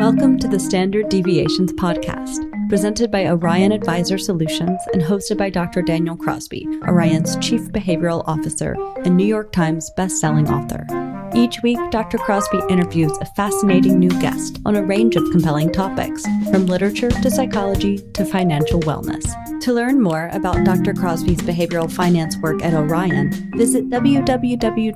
Welcome to the Standard Deviations podcast, presented by Orion Advisor Solutions and hosted by Dr. Daniel Crosby, Orion's Chief Behavioral Officer and New York Times bestselling author. Each week, Dr. Crosby interviews a fascinating new guest on a range of compelling topics, from literature to psychology to financial wellness. To learn more about Dr. Crosby's behavioral finance work at Orion, visit www.orion.com.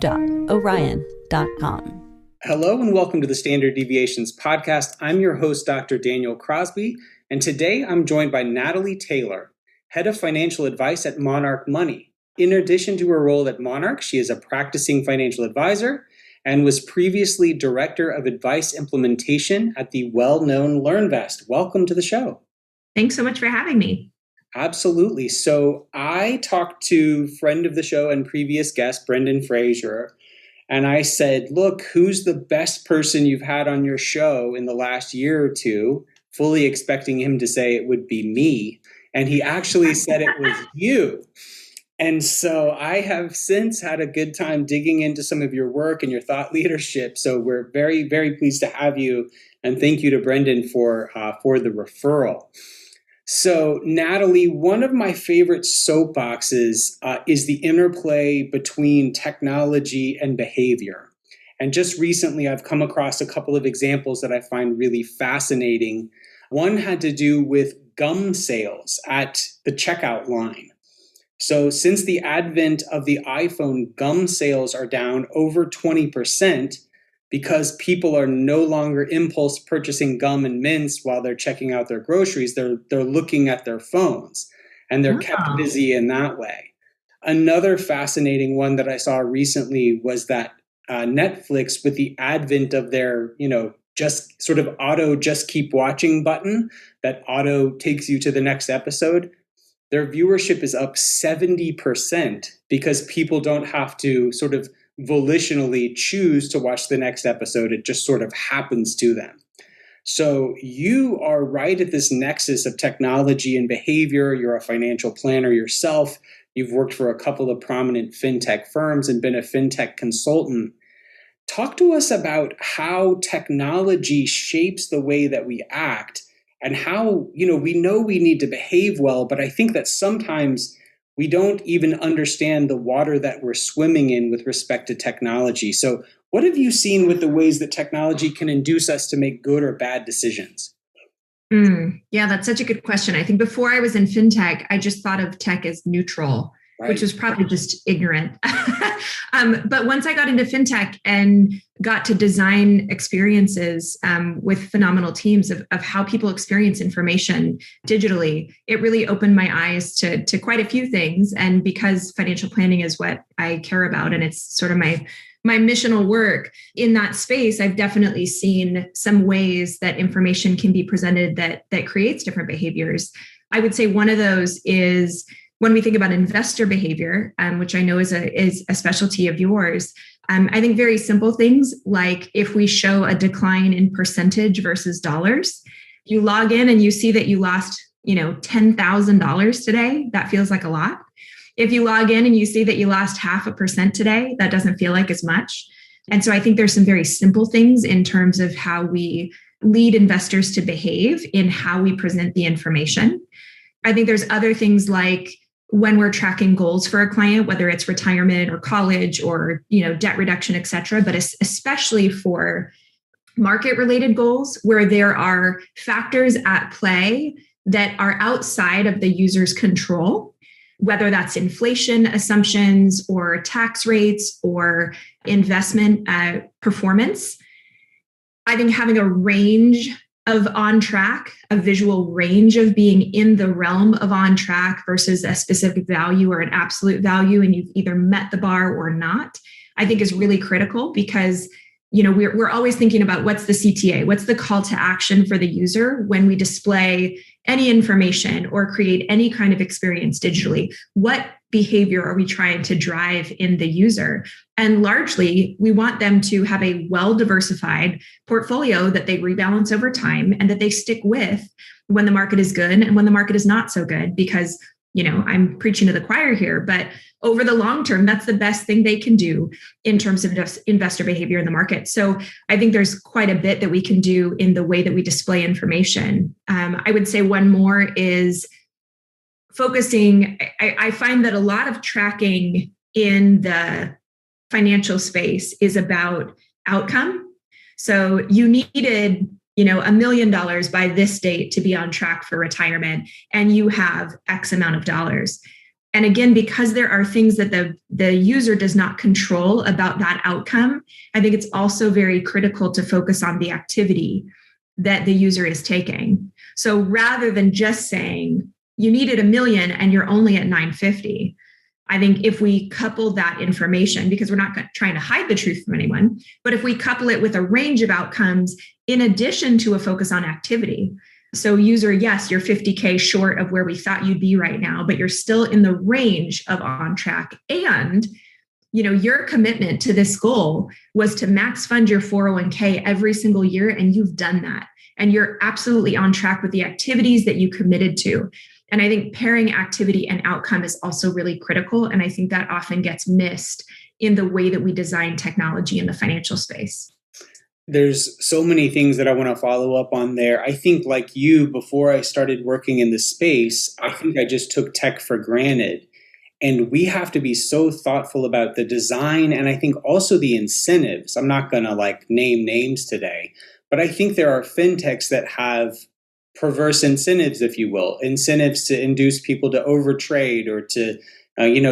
Hello and welcome to the Standard Deviations podcast. I'm your host, Dr. Daniel Crosby, and today I'm joined by Natalie Taylor, Head of Financial Advice at Monarch Money. In addition to her role at Monarch, she is a practicing financial advisor and was previously Director of Advice Implementation at the well-known LearnVest. Welcome to the show. Thanks so much for having me. Absolutely. So I talked to friend of the show and previous guest, Brendan Fraser, and I said, look, who's the best person you've had on your show in the last year or two? Fully expecting him to say it would be me. And he actually said it was you. And so I have since had a good time digging into some of your work and your thought leadership. So we're very, very pleased to have you. And thank you to Brendan for the referral. So, Natalie, one of my favorite soapboxes is the interplay between technology and behavior. And just recently, I've come across a couple of examples that I find really fascinating. One had to do with gum sales at the checkout line. So, since the advent of the iPhone, gum sales are down over 20%. Because people are no longer impulse purchasing gum and mints while they're checking out their groceries, they're looking at their phones and they're kept busy in that way. Another fascinating one that I saw recently was that Netflix, with the advent of their, just sort of auto just keep watching button that auto takes you to the next episode, their viewership is up 70% because people don't have to sort of volitionally choose to watch the next episode. It just sort of happens to them. So you are right at this nexus of technology and behavior. You're a financial planner yourself. You've worked for a couple of prominent fintech firms and been a fintech consultant. Talk to us about how technology shapes the way that we act and how, we know we need to behave well, but I think that sometimes we don't even understand the water that we're swimming in with respect to technology. So what have you seen with the ways that technology can induce us to make good or bad decisions? Yeah, that's such a good question. I think before I was in fintech, I just thought of tech as neutral, right, which was probably just ignorant. But once I got into fintech and got to design experiences with phenomenal teams of how people experience information digitally, it really opened my eyes to quite a few things. And because financial planning is what I care about, and it's sort of my missional work in that space, I've definitely seen some ways that information can be presented that creates different behaviors. I would say one of those is when we think about investor behavior, which I know is a specialty of yours. I think very simple things like if we show a decline in percentage versus dollars, you log in and you see that you lost, $10,000 today. That feels like a lot. If you log in and you see that you lost 0.5% today, that doesn't feel like as much. And so I think there's some very simple things in terms of how we lead investors to behave in how we present the information. I think there's other things like when we're tracking goals for a client, whether it's retirement or college or, debt reduction, et cetera, but especially for market-related goals where there are factors at play that are outside of the user's control, whether that's inflation assumptions or tax rates or investment performance. I think having a range of on track, a visual range of being in the realm of on track versus a specific value or an absolute value, and you've either met the bar or not, I think is really critical because we're always thinking about what's the CTA, what's the call to action for the user when we display any information or create any kind of experience digitally. What behavior are we trying to drive in the user? And largely, we want them to have a well-diversified portfolio that they rebalance over time and that they stick with when the market is good and when the market is not so good, because I'm preaching to the choir here, but over the long term, that's the best thing they can do in terms of investor behavior in the market. So I think there's quite a bit that we can do in the way that we display information. I would say one more is focusing. I find that a lot of tracking in the financial space is about outcome. So you needed $1 million by this date to be on track for retirement, and you have X amount of dollars. And again, because there are things that the user does not control about that outcome, I think it's also very critical to focus on the activity that the user is taking. So rather than just saying you needed $1 million and you're only at 950, I think if we couple that information, because we're not trying to hide the truth from anyone, but if we couple it with a range of outcomes in addition to a focus on activity. So user, yes, you're 50K short of where we thought you'd be right now, but you're still in the range of on track. And, your commitment to this goal was to max fund your 401k every single year. And you've done that. And you're absolutely on track with the activities that you committed to. And I think pairing activity and outcome is also really critical. And I think that often gets missed in the way that we design technology in the financial space. There's so many things that I want to follow up on there. I think like you, before I started working in the space, I think I just took tech for granted. And we have to be so thoughtful about the design and I think also the incentives. I'm not going to name names today, but I think there are fintechs that have perverse incentives, if you will, incentives to induce people to overtrade or to,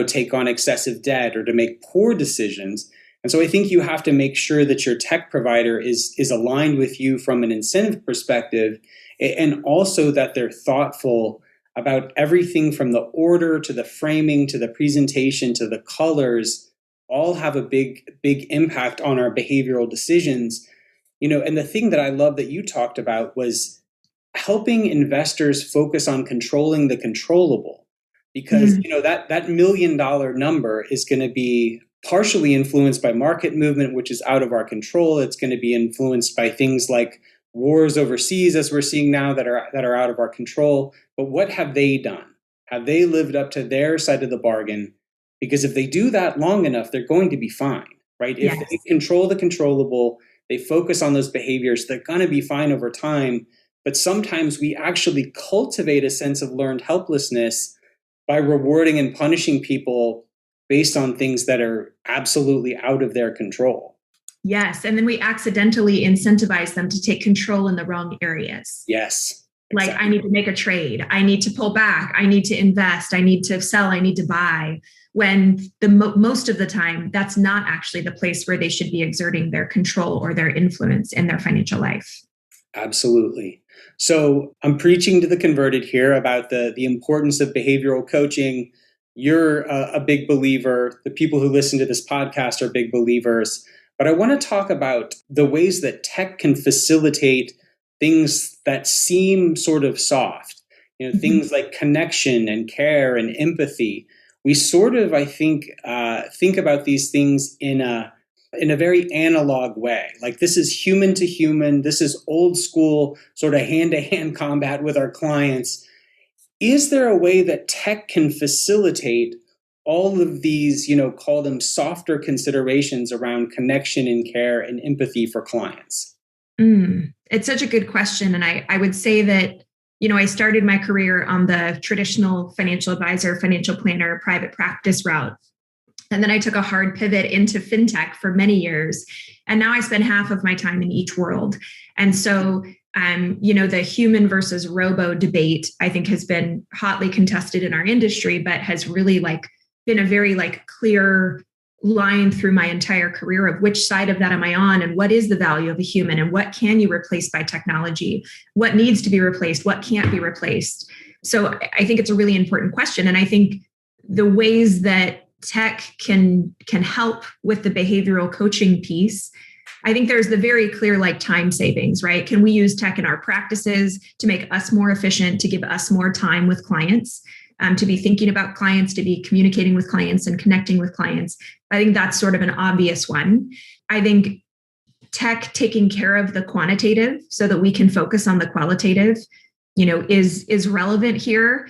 take on excessive debt or to make poor decisions. And so I think you have to make sure that your tech provider is aligned with you from an incentive perspective, and also that they're thoughtful about everything from the order to the framing to the presentation to the colors, all have a big impact on our behavioral decisions. And the thing that I love that you talked about was helping investors focus on controlling the controllable, because that $1 million number is going to be partially influenced by market movement, which is out of our control. It's going to be influenced by things like wars overseas, as we're seeing now, that are out of our control. But what have they done? Have they lived up to their side of the bargain? Because if they do that long enough, they're going to be fine, right? If they control the controllable, they focus on those behaviors, they're going to be fine over time. But sometimes we actually cultivate a sense of learned helplessness by rewarding and punishing people based on things that are absolutely out of their control. Yes. And then we accidentally incentivize them to take control in the wrong areas. Yes. Exactly. Like, I need to make a trade. I need to pull back. I need to invest. I need to sell. I need to buy. When most of the time, that's not actually the place where they should be exerting their control or their influence in their financial life. Absolutely. So I'm preaching to the converted here about the importance of behavioral coaching. You're a big believer. The people who listen to this podcast are big believers. But I want to talk about the ways that tech can facilitate things that seem sort of soft, things like connection and care and empathy. We sort of, I think about these things in a very analog way. Like, this is human to human. This is old school sort of hand-to-hand combat with our clients. Is there a way that tech can facilitate all of these, call them softer considerations around connection and care and empathy for clients? It's such a good question. And I would say that, I started my career on the traditional financial advisor, financial planner, private practice route. And then I took a hard pivot into fintech for many years. And now I spend half of my time in each world. And so, the human versus robo debate, I think, has been hotly contested in our industry, but has really been a very clear line through my entire career of which side of that am I on, and what is the value of a human, and what can you replace by technology? What needs to be replaced? What can't be replaced? So I think it's a really important question. And I think the ways that tech can help with the behavioral coaching piece, I think there's the very clear time savings, right? Can we use tech in our practices to make us more efficient, to give us more time with clients, to be thinking about clients, to be communicating with clients and connecting with clients? I think that's sort of an obvious one. I think tech taking care of the quantitative so that we can focus on the qualitative, is relevant here.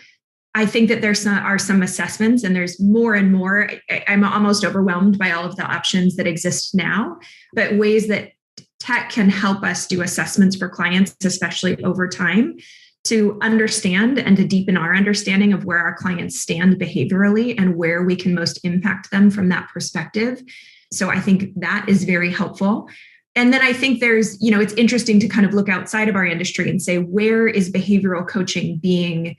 I think that are some assessments, and there's more and more. I'm almost overwhelmed by all of the options that exist now, but ways that tech can help us do assessments for clients, especially over time, to understand and to deepen our understanding of where our clients stand behaviorally and where we can most impact them from that perspective. So I think that is very helpful. And then I think there's, it's interesting to kind of look outside of our industry and say, where is behavioral coaching being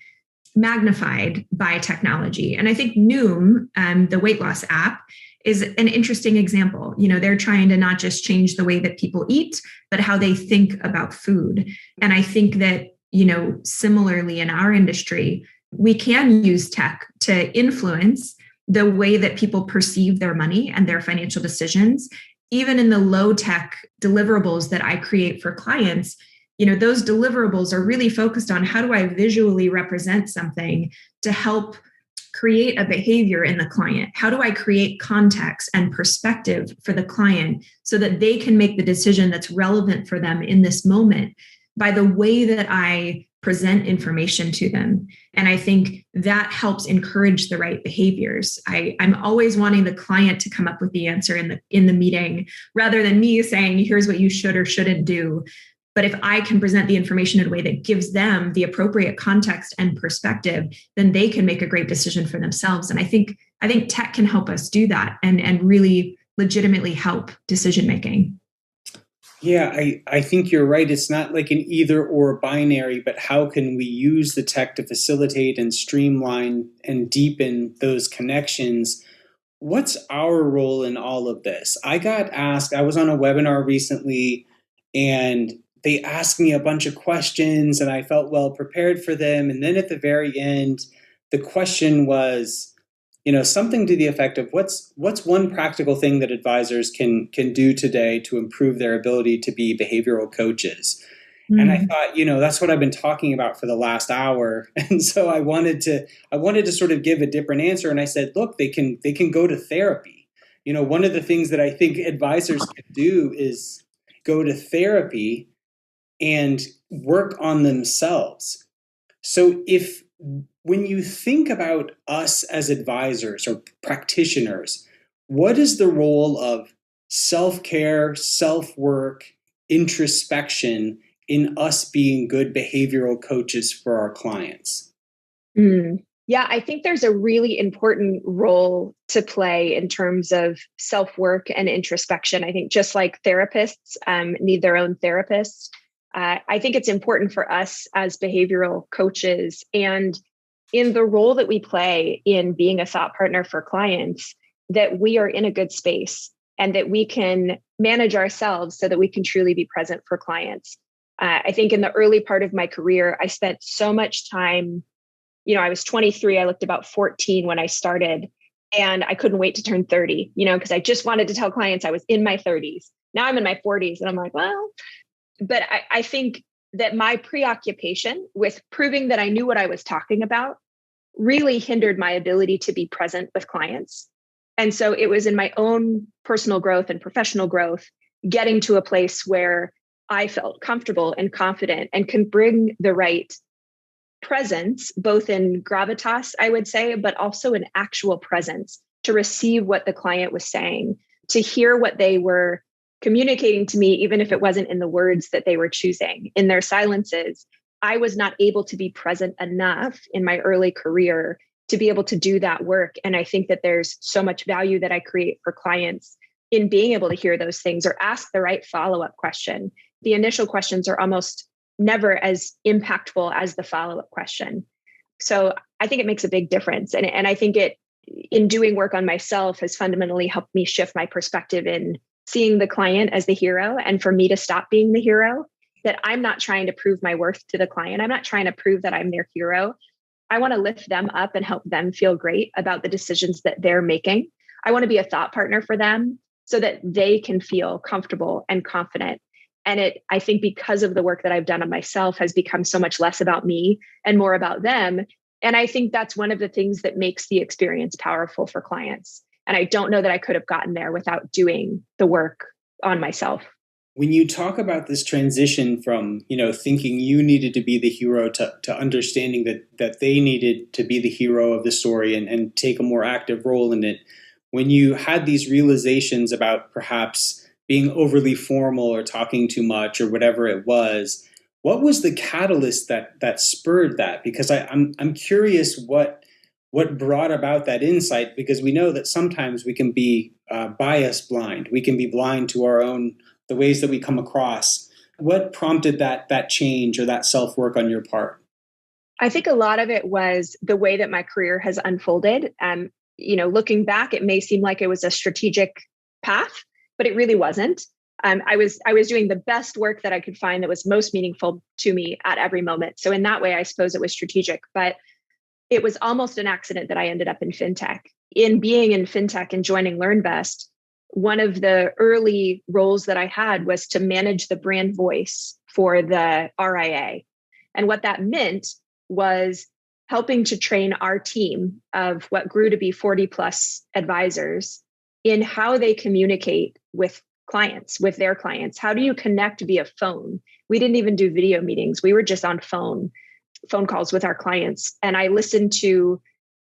magnified by technology? And I think Noom, the weight loss app, is an interesting example. They're trying to not just change the way that people eat, but how they think about food. And I think that, similarly in our industry, we can use tech to influence the way that people perceive their money and their financial decisions. Even in the low tech deliverables that I create for clients, those deliverables are really focused on how do I visually represent something to help create a behavior in the client? How do I create context and perspective for the client so that they can make the decision that's relevant for them in this moment by the way that I present information to them? And I think that helps encourage the right behaviors. I'm always wanting the client to come up with the answer in the meeting rather than me saying, here's what you should or shouldn't do. But if I can present the information in a way that gives them the appropriate context and perspective, then they can make a great decision for themselves. And I think tech can help us do that and really legitimately help decision making. Yeah, I think you're right. It's not like an either or binary, but how can we use the tech to facilitate and streamline and deepen those connections? What's our role in all of this? I got asked, I was on a webinar recently, and they asked me a bunch of questions and I felt well prepared for them. And then at the very end, the question was, something to the effect of what's one practical thing that advisors can do today to improve their ability to be behavioral coaches? Mm. And I thought, that's what I've been talking about for the last hour. And so I wanted to sort of give a different answer. And I said, look, they can go to therapy. One of the things that I think advisors can do is go to therapy and work on themselves. So when you think about us as advisors or practitioners, what is the role of self-care, self-work, introspection in us being good behavioral coaches for our clients? Yeah, I think there's a really important role to play in terms of self-work and introspection. I think just like therapists need their own therapists, I think it's important for us as behavioral coaches and in the role that we play in being a thought partner for clients, that we are in a good space and that we can manage ourselves so that we can truly be present for clients. I think in the early part of my career, I spent so much time, I was 23, I looked about 14 when I started, and I couldn't wait to turn 30, because I just wanted to tell clients I was in my 30s. Now I'm in my 40s and I'm like, well, but I think that my preoccupation with proving that I knew what I was talking about really hindered my ability to be present with clients. And so it was in my own personal growth and professional growth, getting to a place where I felt comfortable and confident and can bring the right presence, both in gravitas, I would say, but also in actual presence to receive what the client was saying, to hear what they were communicating to me, even if it wasn't in the words that they were choosing, in their silences. I was not able to be present enough in my early career to be able to do that work. And I think that there's so much value that I create for clients in being able to hear those things or ask the right follow-up question. The initial questions are almost never as impactful as the follow-up question. So I think it makes a big difference. And I think it, in doing work on myself, has fundamentally helped me shift my perspective in seeing the client as the hero, and for me to stop being the hero, that I'm not trying to prove my worth to the client. I'm not trying to prove that I'm their hero. I want to lift them up and help them feel great about the decisions that they're making. I want to be a thought partner for them so that they can feel comfortable and confident. And I think because of the work that I've done on myself has become so much less about me and more about them. And I think that's one of the things that makes the experience powerful for clients. And I don't know that I could have gotten there without doing the work on myself. When you talk about this transition from, thinking you needed to be the hero to understanding that they needed to be the hero of the story and take a more active role in it, when you had these realizations about perhaps being overly formal or talking too much or whatever it was, what was the catalyst that spurred that? Because I'm curious what brought about that insight, because we know that sometimes we can be bias blind. We can be blind to the ways that we come across. What prompted that change or that self-work on your part? I think a lot of it was the way that my career has unfolded. Looking back, it may seem like it was a strategic path, but it really wasn't. I was doing the best work that I could find that was most meaningful to me at every moment. So in that way, I suppose it was strategic, but it was almost an accident that I ended up in fintech. In being in fintech and joining LearnVest, one of the early roles that I had was to manage the brand voice for the RIA. And what that meant was helping to train our team of what grew to be 40 plus advisors in how they communicate with clients, with their clients. How do you connect via phone? We didn't even do video meetings. We were just on phone calls with our clients. And I listened to,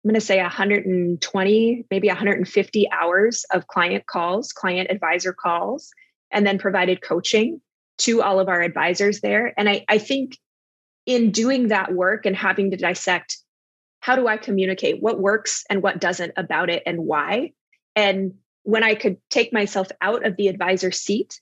I'm going to say 120, maybe 150 hours of client advisor calls, and then provided coaching to all of our advisors there. And I think in doing that work and having to dissect, how do I communicate what works and what doesn't about it and why? And when I could take myself out of the advisor seat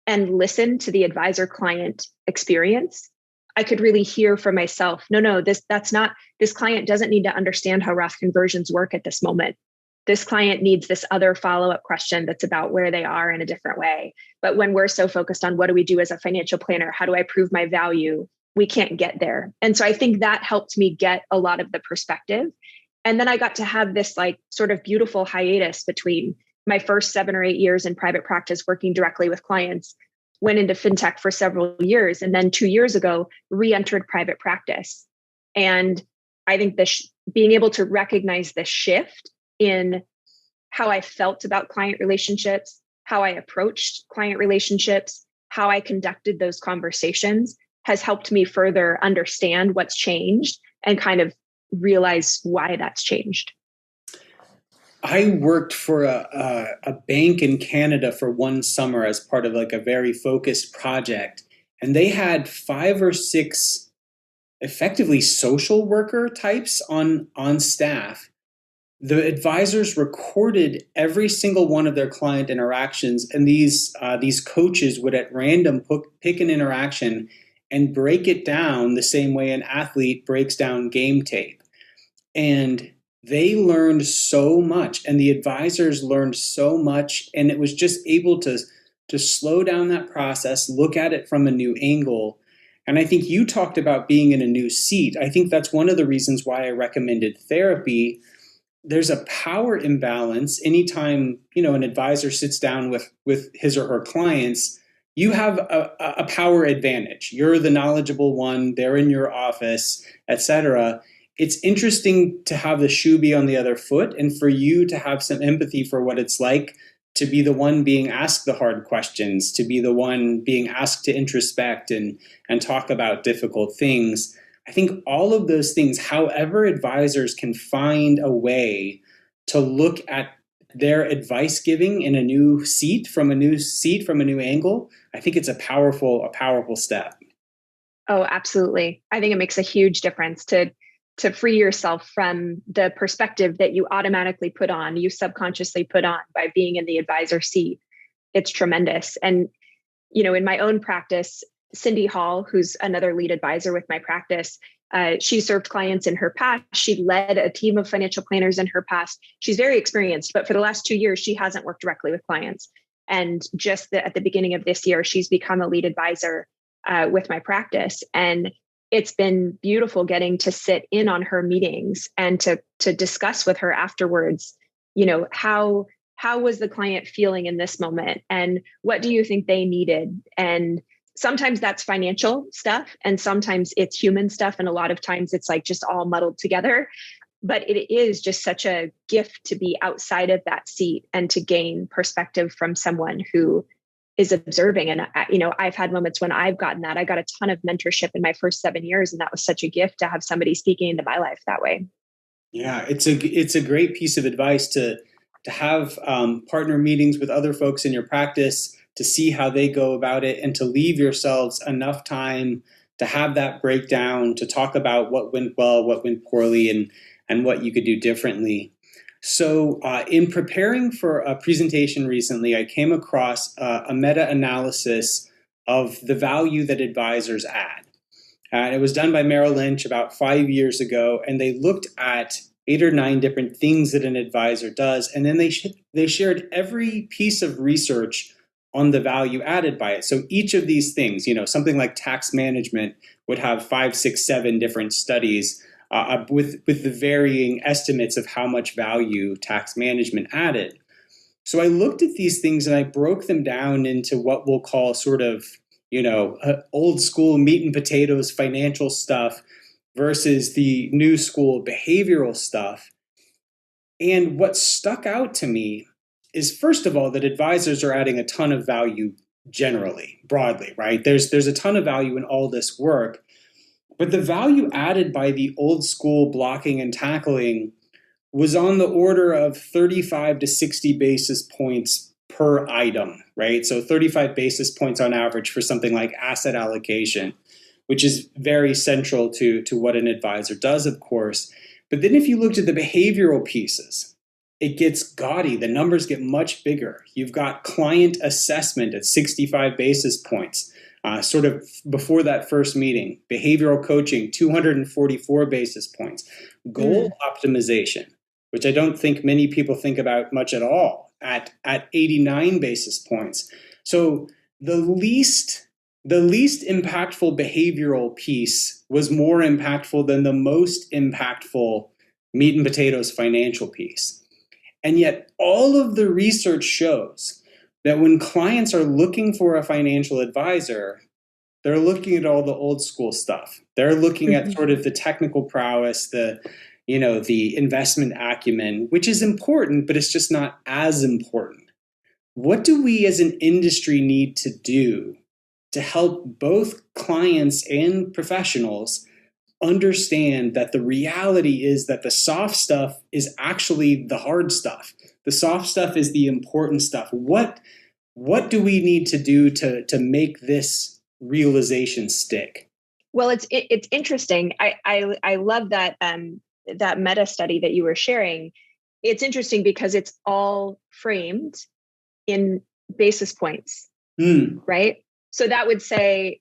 and listen to the advisor client experience, I could really hear for myself, this client doesn't need to understand how Roth conversions work at this moment. This client needs this other follow-up question that's about where they are in a different way. But when we're so focused on what do we do as a financial planner, how do I prove my value, we can't get there. And so I think that helped me get a lot of the perspective. And then I got to have this sort of beautiful hiatus between my first 7 or 8 years in private practice working directly with clients, went into fintech for several years, and then 2 years ago, re-entered private practice. And I think being able to recognize the shift in how I felt about client relationships, how I approached client relationships, how I conducted those conversations has helped me further understand what's changed and kind of realize why that's changed. I worked for a bank in Canada for one summer as part of a very focused project. And they had 5 or 6 effectively social worker types on staff. The advisors recorded every single one of their client interactions. And these coaches would at random pick an interaction and break it down the same way an athlete breaks down game tape. And they learned so much, and the advisors learned so much, and it was just able to slow down that process, look at it from a new angle. And I think you talked about being in a new seat. I think that's one of the reasons why I recommended therapy. There's a power imbalance anytime, an advisor sits down with his or her clients. You have a power advantage. You're the knowledgeable one. They're in your office, etc. It's interesting to have the shoe be on the other foot and for you to have some empathy for what it's like to be the one being asked the hard questions, to be the one being asked to introspect and talk about difficult things. I think all of those things, however advisors can find a way to look at their advice giving in a new seat, from a new angle, I think it's a powerful step. Oh, absolutely. I think it makes a huge difference to free yourself from the perspective that you automatically put on, you subconsciously put on by being in the advisor seat. It's tremendous. And, in my own practice, Cindy Hall, who's another lead advisor with my practice, she served clients in her past. She led a team of financial planners in her past. She's very experienced, but for the last 2 years, she hasn't worked directly with clients. And just at the beginning of this year, she's become a lead advisor with my practice. And it's been beautiful getting to sit in on her meetings and to discuss with her afterwards, how was the client feeling in this moment? And what do you think they needed? And sometimes that's financial stuff, and sometimes it's human stuff. And a lot of times it's just all muddled together. But it is just such a gift to be outside of that seat and to gain perspective from someone who is observing. And, I've had moments when I've gotten that. I got a ton of mentorship in my first 7 years. And that was such a gift to have somebody speaking into my life that way. Yeah, it's a great piece of advice to have partner meetings with other folks in your practice, to see how they go about it, and to leave yourselves enough time to have that breakdown, to talk about what went well, what went poorly, and what you could do differently. So in preparing for a presentation recently, I came across a meta-analysis of the value that advisors add. And it was done by Merrill Lynch about 5 years ago, and they looked at 8 or 9 different things that an advisor does, and then they shared every piece of research on the value added by it. So each of these things, something like tax management would have 5, 6, 7 different studies with the varying estimates of how much value tax management added. So I looked at these things and I broke them down into what we'll call sort of, old school meat and potatoes financial stuff versus the new school behavioral stuff. And what stuck out to me is, first of all, that advisors are adding a ton of value generally, broadly, right? There's a ton of value in all this work, but the value added by the old school blocking and tackling was on the order of 35 to 60 basis points per item, right? So 35 basis points on average for something like asset allocation, which is very central to what an advisor does, of course. But then if you looked at the behavioral pieces, it gets gaudy. The numbers get much bigger. You've got client assessment at 65 basis points, sort of before that first meeting. Behavioral coaching, 244 basis points. Goal optimization, which I don't think many people think about much at all, at 89 basis points. So the least impactful behavioral piece was more impactful than the most impactful meat and potatoes financial piece. And yet all of the research shows that when clients are looking for a financial advisor, they're looking at all the old school stuff. They're looking at sort of the technical prowess, the investment acumen, which is important, but it's just not as important. What do we as an industry need to do to help both clients and professionals understand that the reality is that the soft stuff is actually the hard stuff? The soft stuff is the important stuff. What do we need to do to make this realization stick? Well, it's interesting. I love that that meta study that you were sharing. It's interesting because it's all framed in basis points, right? So that would say,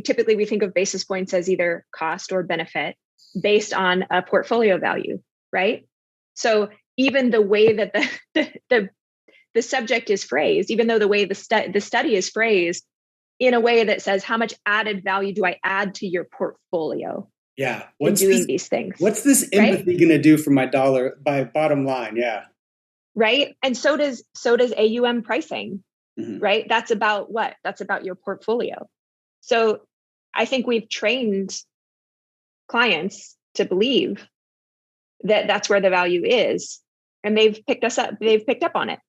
typically we think of basis points as either cost or benefit based on a portfolio value, right? So even the way that the subject is phrased, even though the way the study is phrased in a way that says, how much added value do I add to your portfolio? Yeah. What's doing these things? What's this empathy going to do for my bottom line? Yeah. Right. And so does AUM pricing, right? That's about what? That's about your portfolio. So I think we've trained clients to believe that that's where the value is. And they've picked up on it,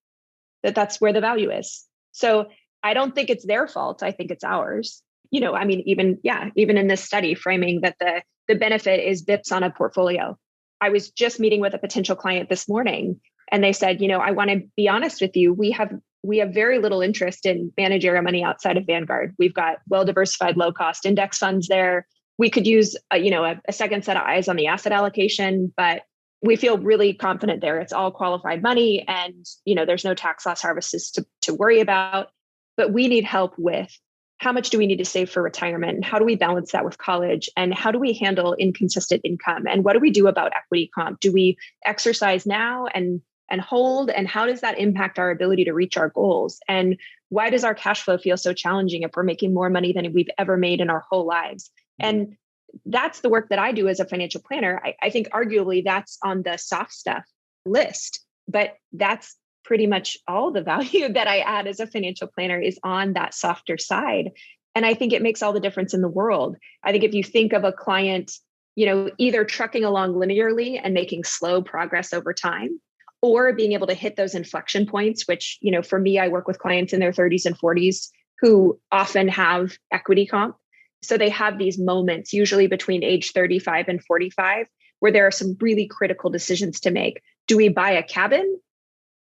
that's where the value is. So I don't think it's their fault. I think it's ours. Even in this study framing that the benefit is bips on a portfolio. I was just meeting with a potential client this morning and they said, I want to be honest with you. We have very little interest in managerial money outside of Vanguard. We've got well-diversified, low-cost index funds there. We could use, a second set of eyes on the asset allocation, but we feel really confident there. It's all qualified money and, there's no tax loss harvests to worry about. But we need help with how much do we need to save for retirement? And how do we balance that with college? And how do we handle inconsistent income? And what do we do about equity comp? Do we exercise now and hold? And how does that impact our ability to reach our goals? And why does our cash flow feel so challenging if we're making more money than we've ever made in our whole lives? And that's the work that I do as a financial planner. I think arguably that's on the soft stuff list, but that's pretty much all the value that I add as a financial planner is on that softer side. And I think it makes all the difference in the world. I think if you think of a client, either trucking along linearly and making slow progress over time, or being able to hit those inflection points, which, for me, I work with clients in their 30s and 40s who often have equity comp. So they have these moments, usually between age 35 and 45, where there are some really critical decisions to make. Do we buy a cabin,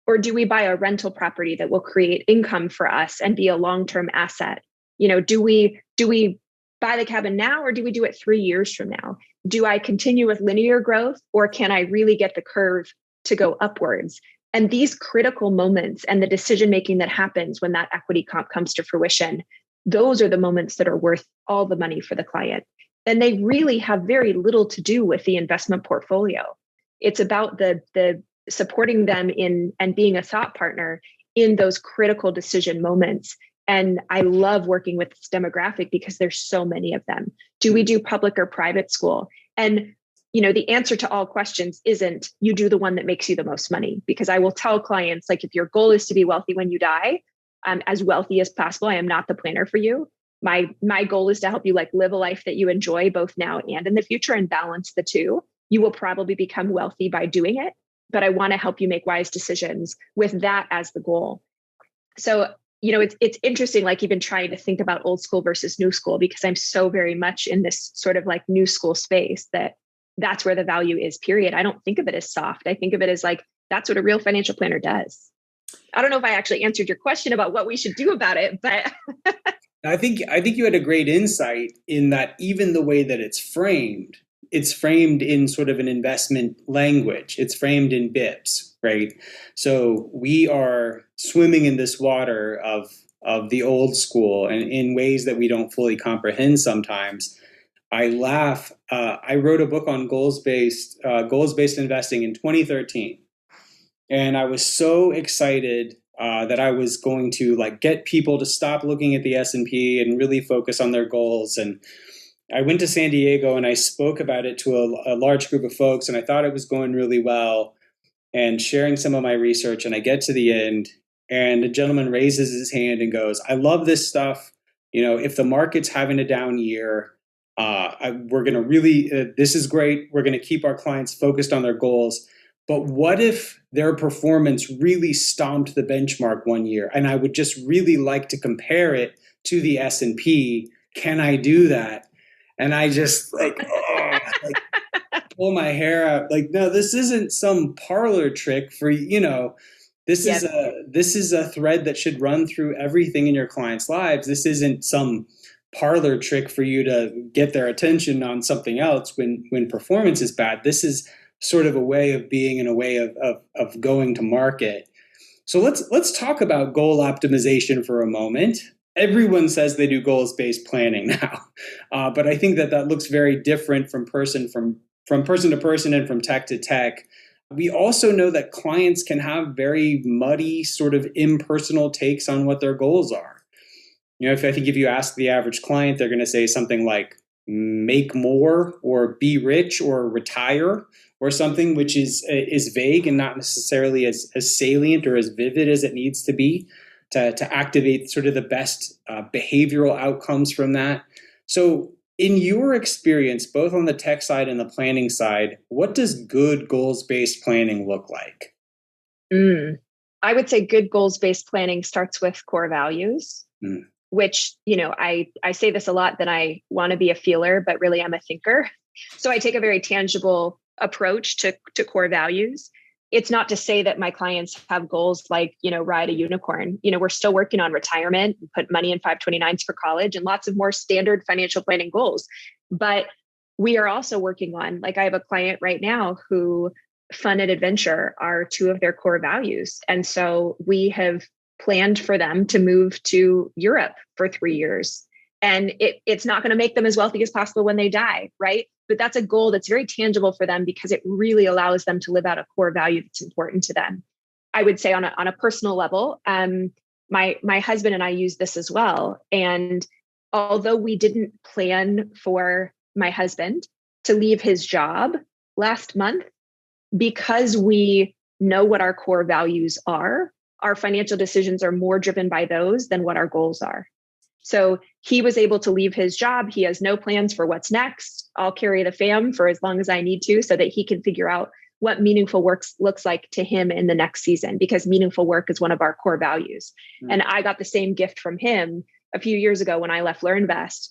or do we buy a rental property that will create income for us and be a long-term asset? Do we buy the cabin now, or do we do it 3 years from now? Do I continue with linear growth, or can I really get the curve to go upwards? And these critical moments and the decision-making that happens when that equity comp comes to fruition, those are the moments that are worth all the money for the client. And they really have very little to do with the investment portfolio. It's about the supporting them in and being a thought partner in those critical decision moments. And I love working with this demographic because there's so many of them. Do we do public or private school? And the answer to all questions isn't you do the one that makes you the most money, because I will tell clients, like, if your goal is to be wealthy when you die, as wealthy as possible, I am not the planner for you. My goal is to help you live a life that you enjoy both now and in the future and balance the two. You will probably become wealthy by doing it, but I want to help you make wise decisions with that as the goal. So, it's interesting, even trying to think about old school versus new school, because I'm so very much in this sort of new school space that's where the value is, period. I don't think of it as soft. I think of it as that's what a real financial planner does. I don't know if I actually answered your question about what we should do about it, but I think you had a great insight in that even the way that it's framed in sort of an investment language. It's framed in BIPs, right? So we are swimming in this water of the old school and in ways that we don't fully comprehend sometimes. I laugh. I wrote a book on goals-based investing in 2013. And I was so excited that I was going to get people to stop looking at the S&P and really focus on their goals. And I went to San Diego and I spoke about it to a large group of folks, and I thought it was going really well and sharing some of my research. And I get to the end and a gentleman raises his hand and goes, "I love this stuff. If the market's having a down year, we're going to really, this is great. We're going to keep our clients focused on their goals. But what if their performance really stomped the benchmark one year? And I would just really like to compare it to the S&P. Can I do that?" And I just pull my hair out. No, this isn't some parlor trick for, this is a thread that should run through everything in your clients' lives. This isn't some parlor trick for you to get their attention on something else when performance is bad. This is sort of a way of being and a way of going to market. So let's talk about goal optimization for a moment. Everyone says they do goals-based planning now, but I think that looks very different from person to person and from tech to tech. We also know that clients can have very muddy, sort of impersonal takes on what their goals are. I think if you ask the average client, they're going to say something like make more or be rich or retire or something, which is vague and not necessarily as salient or as vivid as it needs to be to activate sort of the best behavioral outcomes from that. So in your experience, both on the tech side and the planning side, what does good goals-based planning look like? I would say good goals-based planning starts with core values, which, I say this a lot, that I want to be a feeler, but really I'm a thinker. So I take a very tangible approach to core values. It's not to say that my clients have goals like, ride a unicorn. We're still working on retirement, put money in 529s for college, and lots of more standard financial planning goals. But we are also working on, I have a client right now who fun and adventure are two of their core values. And so we have planned for them to move to Europe for 3 years. And it's not going to make them as wealthy as possible when they die, right? But that's a goal that's very tangible for them because it really allows them to live out a core value that's important to them. I would say on a personal level, my husband and I use this as well. And although we didn't plan for my husband to leave his job last month, because we know what our core values are, our financial decisions are more driven by those than what our goals are. So he was able to leave his job. He has no plans for what's next. I'll carry the fam for as long as I need to so that he can figure out what meaningful work looks like to him in the next season, because meaningful work is one of our core values. Mm-hmm. And I got the same gift from him a few years ago when I left LearnVest.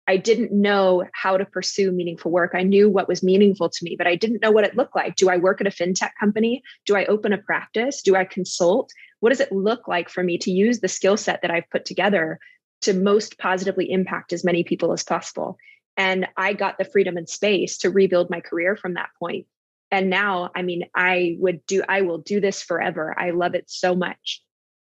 I didn't know how to pursue meaningful work. I knew what was meaningful to me, but I didn't know what it looked like. Do I work at a fintech company? Do I open a practice? Do I consult? What does it look like for me to use the skill set that I've put together to most positively impact as many people as possible? And I got the freedom and space to rebuild my career from that point. And now, I mean, I will do this forever. I love it so much.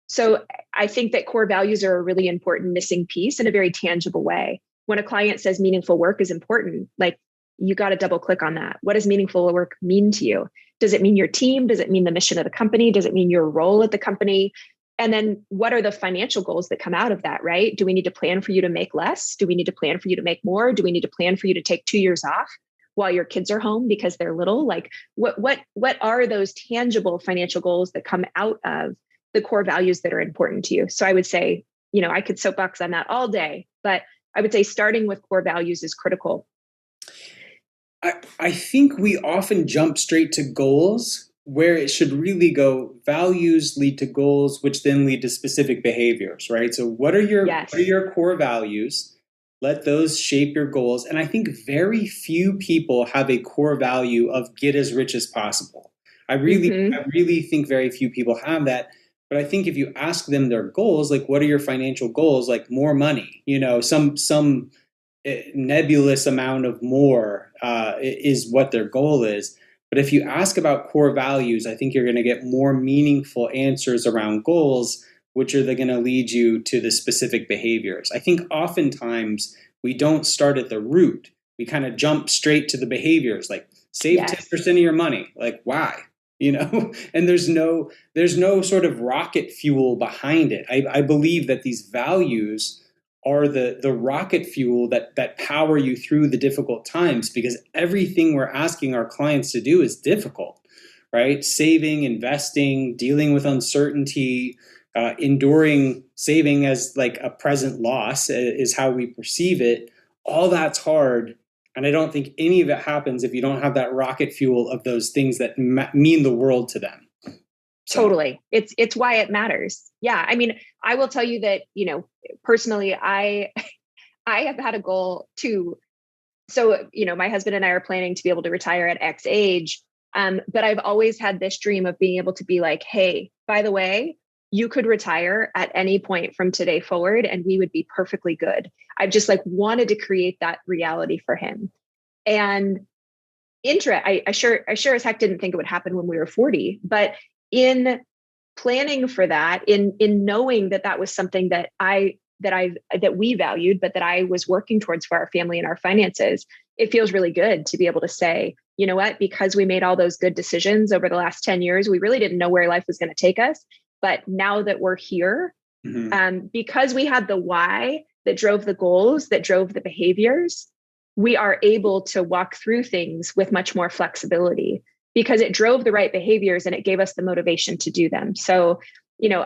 So I think that core values are a really important missing piece in a very tangible way. When a client says meaningful work is important, like, you got to double click on that. What does meaningful work mean to you? Does it mean your team? Does it mean the mission of the company? Does it mean your role at the company? And then what are the financial goals that come out of that, right? Do we need to plan for you to make less? Do we need to plan for you to make more? Do we need to plan for you to take 2 years off while your kids are home because they're little? Like, what are those tangible financial goals that come out of the core values that are important to you? So I would say, I could soapbox on that all day, but I would say starting with core values is critical. I think we often jump straight to goals where it should really go values lead to goals, which then lead to specific behaviors, right? So what are your core values? Let those shape your goals. And I think very few people have a core value of get as rich as possible. I really think very few people have that. But I think if you ask them their goals, like, what are your financial goals? Like, more money, some nebulous amount of more is what their goal is. But if you ask about core values, I think you're going to get more meaningful answers around goals, which are going to lead you to the specific behaviors. I think oftentimes we don't start at the root. We kind of jump straight to the behaviors, like save 10% of your money. Like, why? And there's no sort of rocket fuel behind it. I believe that these values are the rocket fuel that power you through the difficult times, because everything we're asking our clients to do is difficult, right? Saving, investing, dealing with uncertainty, enduring saving as like a present loss is how we perceive it. All that's hard. And I don't think any of it happens if you don't have that rocket fuel of those things that mean the world to them. So. Totally. It's why it matters. Yeah. I mean, I will tell you that, personally, I have had a goal too. So, my husband and I are planning to be able to retire at X age. But I've always had this dream of being able to be like, hey, by the way, you could retire at any point from today forward and we would be perfectly good. I've just wanted to create that reality for him. And I sure as heck didn't think it would happen when we were 40, but in planning for that, in knowing that was something that we valued, but that I was working towards for our family and our finances, it feels really good to be able to say, you know what, because we made all those good decisions over the last 10 years, we really didn't know where life was going to take us. But now that we're here, because we had the why that drove the goals, that drove the behaviors, we are able to walk through things with much more flexibility because it drove the right behaviors and it gave us the motivation to do them. So,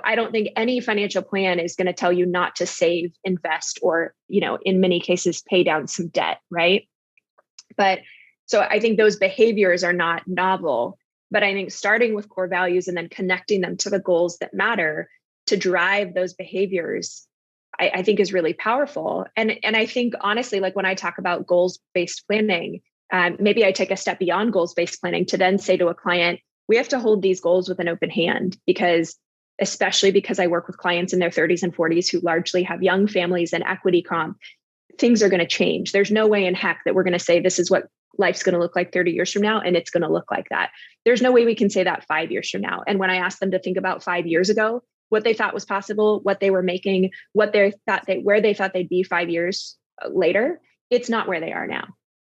I don't think any financial plan is going to tell you not to save, invest, or, in many cases, pay down some debt, right? But so I think those behaviors are not novel. But I think starting with core values and then connecting them to the goals that matter to drive those behaviors, I think is really powerful. And I think honestly, when I talk about goals-based planning, maybe I take a step beyond goals-based planning to then say to a client, we have to hold these goals with an open hand especially because I work with clients in their 30s and 40s who largely have young families and equity comp. Things are going to change. There's no way in heck that we're going to say this is what life's going to look like 30 years from now, and it's going to look like that. There's no way we can say that 5 years from now. And when I asked them to think about 5 years ago, what they thought was possible, what they were making, where they thought they'd be 5 years later, it's not where they are now.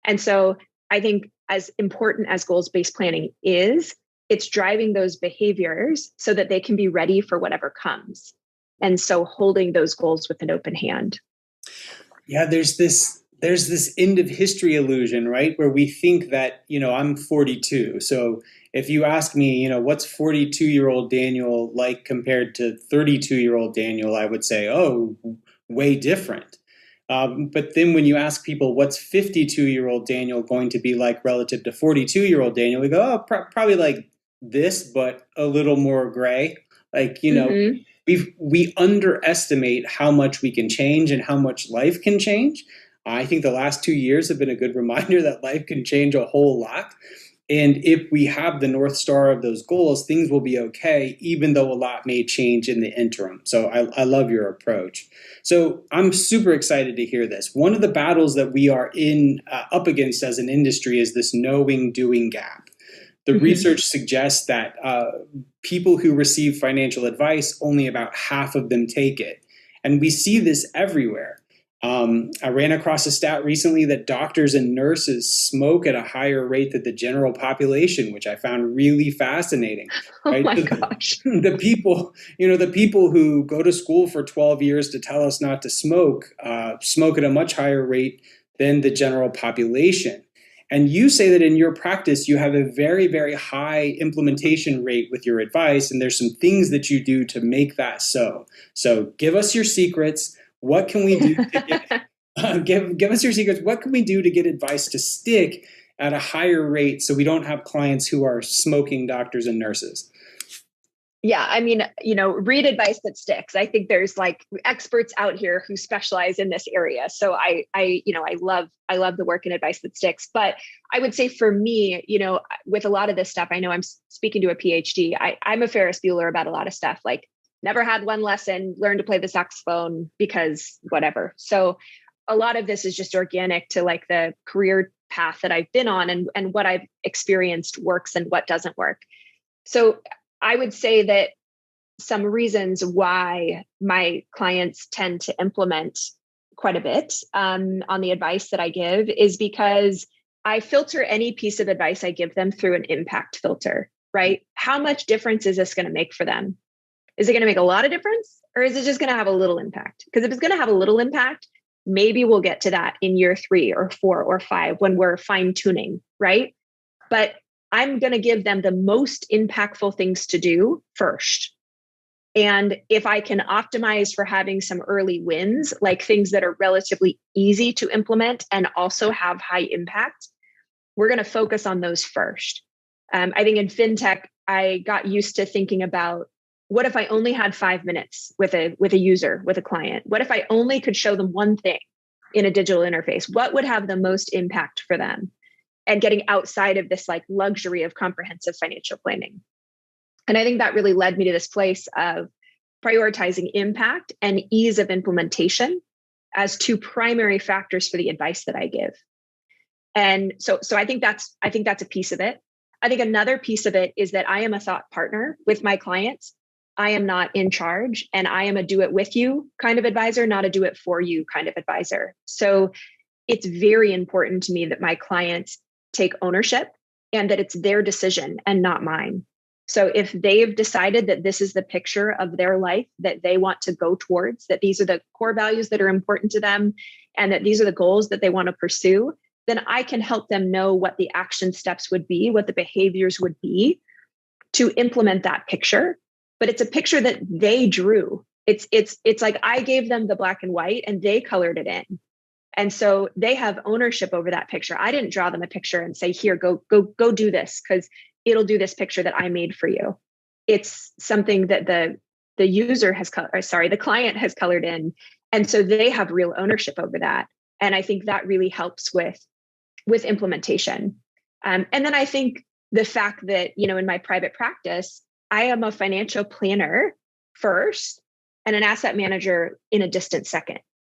And so I think as important as goals-based planning is, it's driving those behaviors so that they can be ready for whatever comes. And so holding those goals with an open hand. Yeah, there's this end of history illusion, right? Where we think that, I'm 42. So if you ask me, what's 42-year-old Daniel like compared to 32-year-old Daniel, I would say, oh, way different. But then when you ask people, what's 52-year-old Daniel going to be like relative to 42-year-old Daniel, we go, oh, probably like this, but a little more gray. Like, we underestimate how much we can change and how much life can change. I think the last 2 years have been a good reminder that life can change a whole lot. And if we have the North Star of those goals, things will be okay, even though a lot may change in the interim. So I love your approach. So I'm super excited to hear this. One of the battles that we are up against as an industry is this knowing doing gap. The research suggests that people who receive financial advice, only about half of them take it. And we see this everywhere. I ran across a stat recently that doctors and nurses smoke at a higher rate than the general population, which I found really fascinating. Right? Oh my gosh. The people who go to school for 12 years to tell us not to smoke at a much higher rate than the general population. And you say that in your practice, you have a very, very high implementation rate with your advice, and there's some things that you do to make that so. So give us your secrets. What can we do to give us your secrets? What can we do to get advice to stick at a higher rate so we don't have clients who are smoking doctors and nurses? Yeah, I mean, read advice that sticks. I think there's like experts out here who specialize in this area. So I love the work in advice that sticks. But I would say for me, with a lot of this stuff, I know I'm speaking to a PhD. I'm a Ferris Bueller about a lot of stuff, like never had one lesson, learned to play the saxophone because whatever. So a lot of this is just organic to like the career path that I've been on and what I've experienced works and what doesn't work. So I would say that some reasons why my clients tend to implement quite a bit on the advice that I give is because I filter any piece of advice I give them through an impact filter, right? How much difference is this going to make for them? Is it going to make a lot of difference, or is it just going to have a little impact? Because if it's going to have a little impact, maybe we'll get to that in year 3 or 4 or 5 when we're fine tuning, right? But I'm going to give them the most impactful things to do first. And if I can optimize for having some early wins, like things that are relatively easy to implement and also have high impact, we're going to focus on those first. I think in fintech, I got used to thinking about, what if I only had 5 minutes with a user, with a client? What if I only could show them one thing in a digital interface? What would have the most impact for them? And getting outside of this like luxury of comprehensive financial planning. And I think that really led me to this place of prioritizing impact and ease of implementation as 2 primary factors for the advice that I give. And so I think that's a piece of it. I think another piece of it is that I am a thought partner with my clients. I am not in charge, and I am a do it with you kind of advisor, not a do it for you kind of advisor. So it's very important to me that my clients take ownership and that it's their decision and not mine. So if they've decided that this is the picture of their life that they want to go towards, that these are the core values that are important to them, and that these are the goals that they want to pursue, then I can help them know what the action steps would be, what the behaviors would be to implement that picture. But it's a picture that they drew. It's like I gave them the black and white and they colored it in. And so they have ownership over that picture. I didn't draw them a picture and say, here, go do this, because it'll do this picture that I made for you. It's something that the user has the client has colored in. And so they have real ownership over that. And I think that really helps with implementation. And then I think the fact that, in my private practice, I am a financial planner first and an asset manager in a distant second.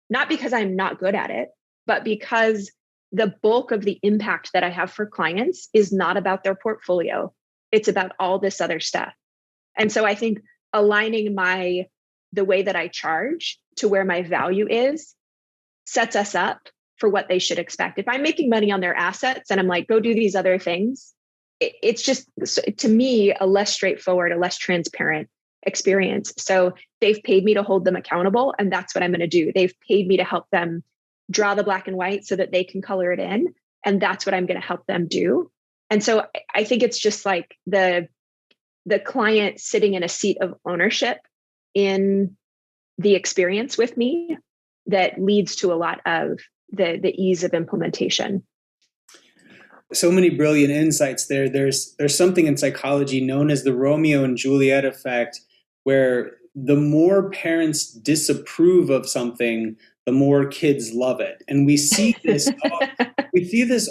Not because I'm not good at it, but because the bulk of the impact that I have for clients is not about their portfolio. It's about all this other stuff. And so I think aligning the way that I charge to where my value is sets us up for what they should expect. If I'm making money on their assets and I'm like, go do these other things, it's just, to me, a less straightforward, a less transparent experience. So they've paid me to hold them accountable, and that's what I'm going to do. They've paid me to help them draw the black and white so that they can color it in, and that's what I'm going to help them do. And so I think it's just like the client sitting in a seat of ownership in the experience with me that leads to a lot of the ease of implementation. So many brilliant insights there. There's something in psychology known as the Romeo and Juliet effect, where the more parents disapprove of something, the more kids love it. And we see this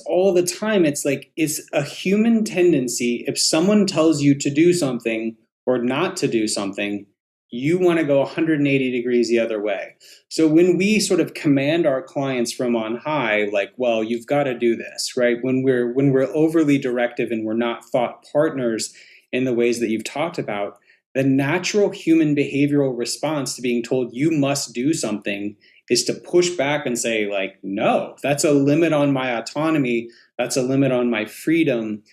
all the time. It's like, it's a human tendency. If someone tells you to do something or not to do something, you want to go 180 degrees the other way. So when we sort of command our clients from on high, like, well, you've got to do this, right? When we're overly directive and we're not thought partners in the ways that you've talked about, the natural human behavioral response to being told you must do something is to push back and say, like, no, that's a limit on my autonomy. That's a limit on my freedom.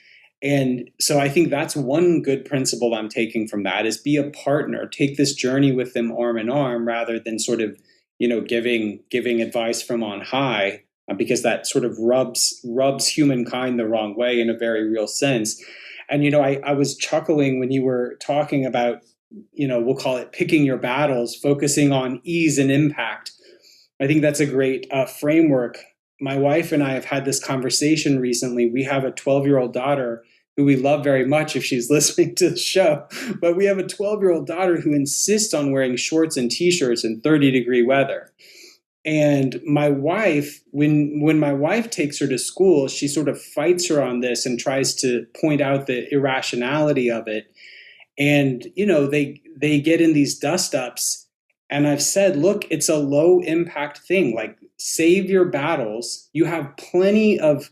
And so I think that's one good principle I'm taking from that, is be a partner, take this journey with them arm in arm, rather than sort of, giving advice from on high, because that sort of rubs humankind the wrong way in a very real sense. And, I was chuckling when you were talking about, we'll call it picking your battles, focusing on ease and impact. I think that's a great framework. My wife and I have had this conversation recently. We have a 12-year-old daughter who we love very much if she's listening to the show, but we have a 12-year-old daughter who insists on wearing shorts and t-shirts in 30-degree weather. And my wife, when my wife takes her to school, she sort of fights her on this and tries to point out the irrationality of it. And, they get in these dust-ups. And I've said, look, it's a low impact thing. Like, save your battles. You have plenty of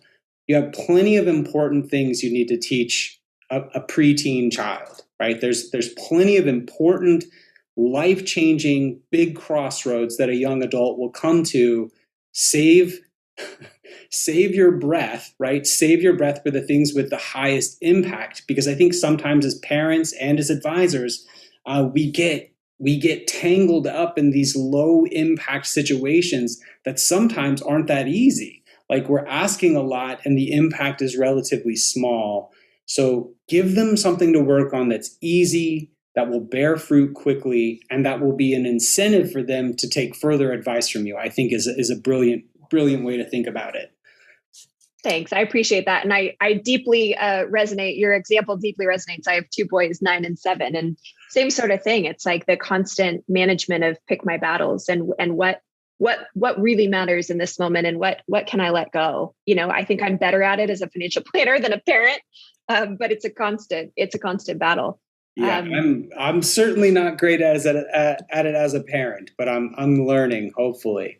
important things you need to teach a preteen child, right? There's plenty of important, life-changing, big crossroads that a young adult will come to. Save your breath, right? Save your breath for the things with the highest impact. Because I think sometimes as parents and as advisors, we get tangled up in these low impact situations that sometimes aren't that easy. Like, we're asking a lot and the impact is relatively small. So give them something to work on that's easy, that will bear fruit quickly, and that will be an incentive for them to take further advice from you, I think is a brilliant way to think about it. Thanks. I appreciate that. And I deeply resonate. Your example deeply resonates. I have 2 boys, 9 and 7, and same sort of thing. It's like the constant management of pick my battles and what really matters in this moment, and what can I let go? I think I'm better at it as a financial planner than a parent, but it's a constant battle. Yeah, I'm certainly not great at it as a parent, but I'm learning, hopefully.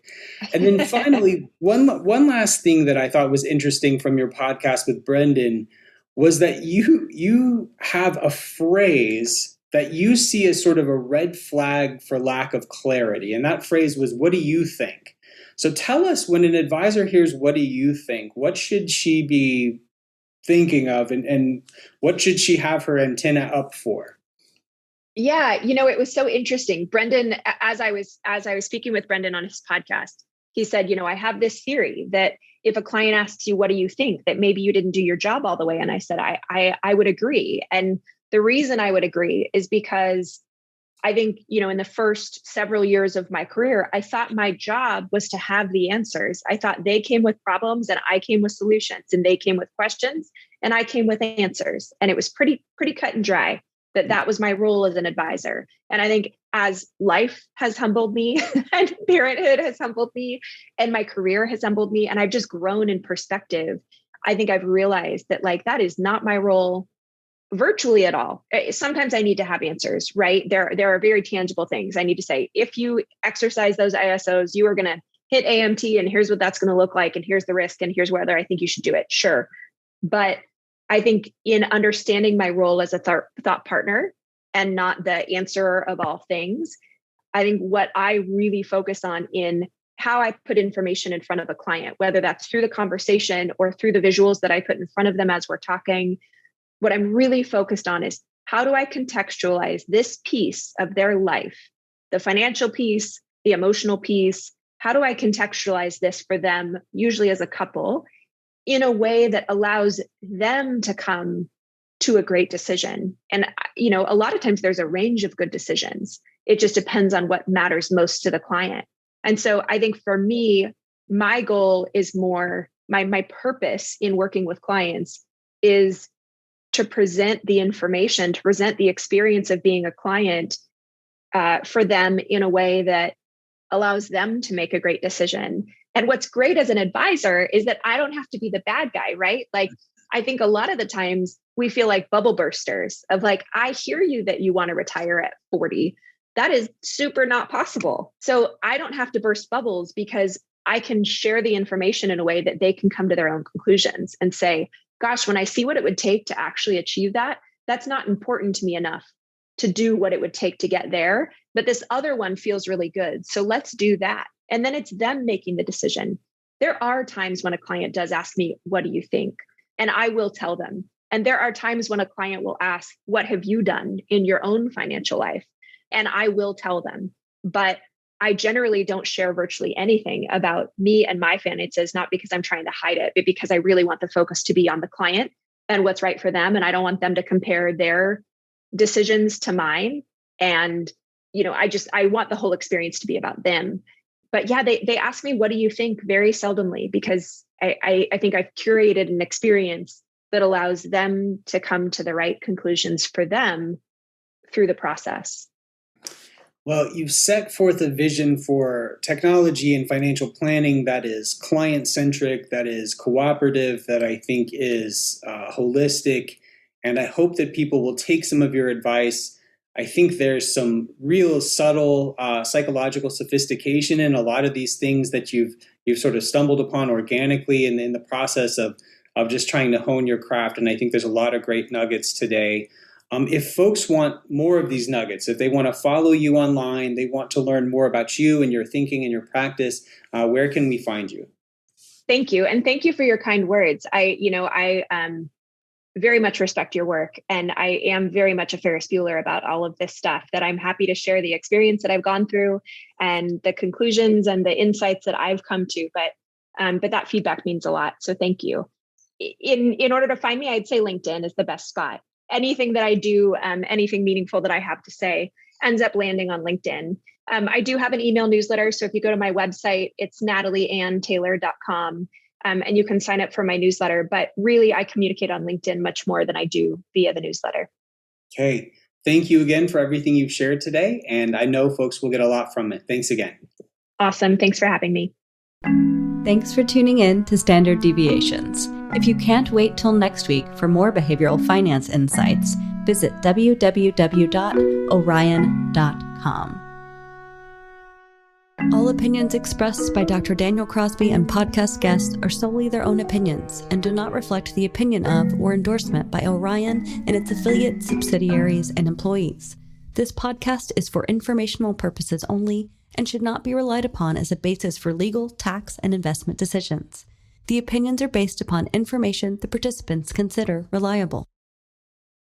And then finally, one last thing that I thought was interesting from your podcast with Brendan was that you have a phrase that you see as sort of a red flag for lack of clarity. And that phrase was, what do you think? So tell us, when an advisor hears, what do you think? What should she be thinking of, and what should she have her antenna up for? Yeah, it was so interesting. Brendan, as I was speaking with Brendan on his podcast, he said, I have this theory that if a client asks you, what do you think, that maybe you didn't do your job all the way. And I said, I would agree. And the reason I would agree is because I think, in the first several years of my career, I thought my job was to have the answers. I thought they came with problems and I came with solutions, and they came with questions and I came with answers. And it was pretty cut and dry that was my role as an advisor. And I think as life has humbled me and parenthood has humbled me and my career has humbled me, and I've just grown in perspective, I think I've realized that that is not my role virtually at all. Sometimes I need to have answers, right? There are very tangible things I need to say. If you exercise those ISOs, you are going to hit AMT, and here's what that's going to look like, and here's the risk, and here's whether I think you should do it. Sure. But I think in understanding my role as a thought partner and not the answerer of all things, I think what I really focus on in how I put information in front of a client, whether that's through the conversation or through the visuals that I put in front of them as we're talking, what I'm really focused on is, how do I contextualize this piece of their life, the financial piece, the emotional piece? How do I contextualize this for them, usually as a couple, in a way that allows them to come to a great decision? And, a lot of times there's a range of good decisions. It just depends on what matters most to the client. And so I think for me, my goal is more, my purpose in working with clients is to present the information, to present the experience of being a client for them in a way that allows them to make a great decision. And what's great as an advisor is that I don't have to be the bad guy, right? Like, I think a lot of the times we feel like bubble bursters of like, I hear you that you want to retire at 40. That is super not possible. So I don't have to burst bubbles because I can share the information in a way that they can come to their own conclusions and say, gosh, when I see what it would take to actually achieve that, that's not important to me enough to do what it would take to get there. But this other one feels really good. So let's do that. And then it's them making the decision. There are times when a client does ask me, what do you think? And I will tell them. And there are times when a client will ask, what have you done in your own financial life? And I will tell them. But I generally don't share virtually anything about me and my finances, not because I'm trying to hide it, but because I really want the focus to be on the client and what's right for them. And I don't want them to compare their decisions to mine. And, I want the whole experience to be about them. But yeah, they ask me, what do you think? Very seldomly, because I think I've curated an experience that allows them to come to the right conclusions for them through the process. Well, you've set forth a vision for technology and financial planning that is client-centric, that is cooperative, that I think is holistic. And I hope that people will take some of your advice. I think there's some real subtle psychological sophistication in a lot of these things that you've sort of stumbled upon organically and in the process of just trying to hone your craft. And I think there's a lot of great nuggets today. If folks want more of these nuggets, if they want to follow you online, they want to learn more about you and your thinking and your practice, where can we find you? Thank you. And thank you for your kind words. I very much respect your work. And I am very much a Ferris Bueller about all of this stuff, that I'm happy to share the experience that I've gone through and the conclusions and the insights that I've come to. But that feedback means a lot. So thank you. In order to find me, I'd say LinkedIn is the best spot. Anything that I do, anything meaningful that I have to say ends up landing on LinkedIn. I do have an email newsletter. So if you go to my website, it's natalieanntaylor.com. And you can sign up for my newsletter. But really, I communicate on LinkedIn much more than I do via the newsletter. Okay. Thank you again for everything you've shared today. And I know folks will get a lot from it. Thanks again. Awesome. Thanks for having me. Thanks for tuning in to Standard Deviations. If you can't wait till next week for more behavioral finance insights, visit www.orion.com. All opinions expressed by Dr. Daniel Crosby and podcast guests are solely their own opinions and do not reflect the opinion of or endorsement by Orion and its affiliates, subsidiaries, and employees. This podcast is for informational purposes only and should not be relied upon as a basis for legal, tax, and investment decisions. The opinions are based upon information the participants consider reliable.